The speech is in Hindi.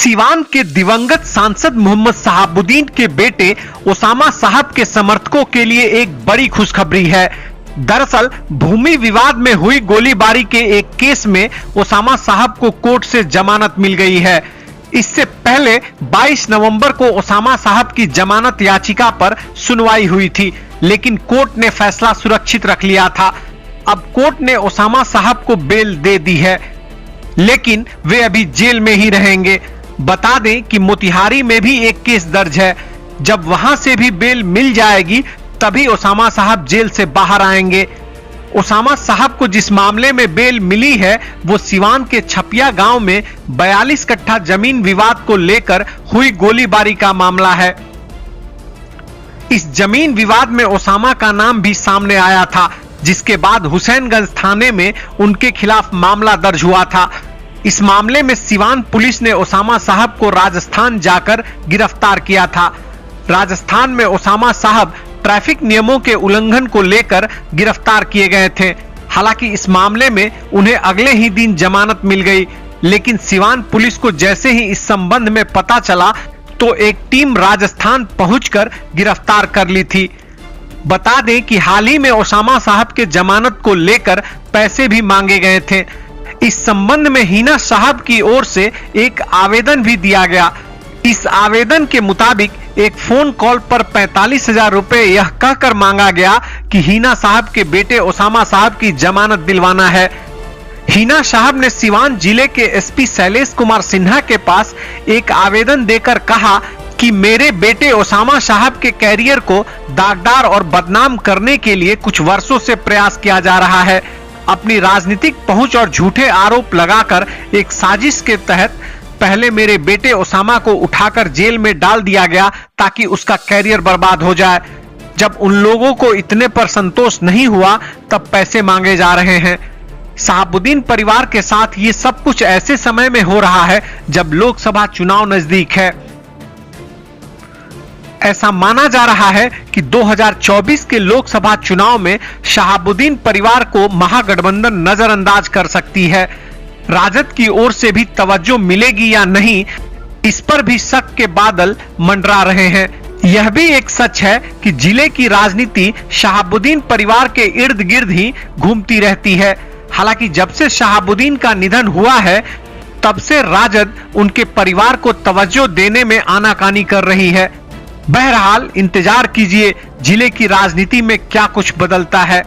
सीवान के दिवंगत सांसद मोहम्मद शहाबुद्दीन के बेटे ओसामा साहब के समर्थकों के लिए एक बड़ी खुशखबरी है। दरअसल भूमि विवाद में हुई गोलीबारी के एक केस में ओसामा साहब को कोर्ट से जमानत मिल गई है। इससे पहले 22 नवंबर को ओसामा साहब की जमानत याचिका पर सुनवाई हुई थी, लेकिन कोर्ट ने फैसला सुरक्षित रख लिया था। अब कोर्ट ने ओसामा साहब को बेल दे दी है, लेकिन वे अभी जेल में ही रहेंगे। बता दें कि मोतिहारी में भी एक केस दर्ज है। जब वहां से भी बेल मिल जाएगी तभी ओसामा साहब जेल से बाहर आएंगे। ओसामा साहब को जिस मामले में बेल मिली है वो सिवान के छपिया गांव में 42 कट्ठा जमीन विवाद को लेकर हुई गोलीबारी का मामला है। इस जमीन विवाद में ओसामा का नाम भी सामने आया था, जिसके बाद हुसैनगंज थाने में उनके खिलाफ मामला दर्ज हुआ था। इस मामले में सिवान पुलिस ने ओसामा साहब को राजस्थान जाकर गिरफ्तार किया था। राजस्थान में ओसामा साहब ट्रैफिक नियमों के उल्लंघन को लेकर गिरफ्तार किए गए थे। हालांकि इस मामले में उन्हें अगले ही दिन जमानत मिल गई, लेकिन सिवान पुलिस को जैसे ही इस संबंध में पता चला तो एक टीम राजस्थान पहुंचकर गिरफ्तार कर ली थी। बता दें कि हाल ही में ओसामा साहब के जमानत को लेकर पैसे भी मांगे गए थे। इस संबंध में हिना साहब की ओर से एक आवेदन भी दिया गया। इस आवेदन के मुताबिक एक फोन कॉल पर 45,000 रुपए यह कहकर मांगा गया कि हिना साहब के बेटे ओसामा साहब की जमानत दिलवाना है। हिना साहब ने सिवान जिले के एसपी शैलेश कुमार सिन्हा के पास एक आवेदन देकर कहा कि मेरे बेटे ओसामा साहब के कैरियर को दागदार और बदनाम करने के लिए कुछ वर्षों से प्रयास किया जा रहा है। अपनी राजनीतिक पहुंच और झूठे आरोप लगाकर एक साजिश के तहत पहले मेरे बेटे ओसामा को उठाकर जेल में डाल दिया गया ताकि उसका कैरियर बर्बाद हो जाए। जब उन लोगों को इतने पर संतोष नहीं हुआ तब पैसे मांगे जा रहे हैं। शहाबुद्दीन परिवार के साथ ये सब कुछ ऐसे समय में हो रहा है जब लोकसभा चुनाव नजदीक है। ऐसा माना जा रहा है कि 2024 के लोकसभा चुनाव में शहाबुद्दीन परिवार को महागठबंधन नजरअंदाज कर सकती है। राजद की ओर से भी तवज्जो मिलेगी या नहीं, इस पर भी शक के बादल मंडरा रहे हैं। यह भी एक सच है कि जिले की राजनीति शहाबुद्दीन परिवार के इर्द गिर्द ही घूमती रहती है। हालांकि जब से शहाबुद्दीन का निधन हुआ है तब से राजद उनके परिवार को तवज्जो देने में आनाकानी कर रही है। बहरहाल इंतजार कीजिए जिले की राजनीति में क्या कुछ बदलता है।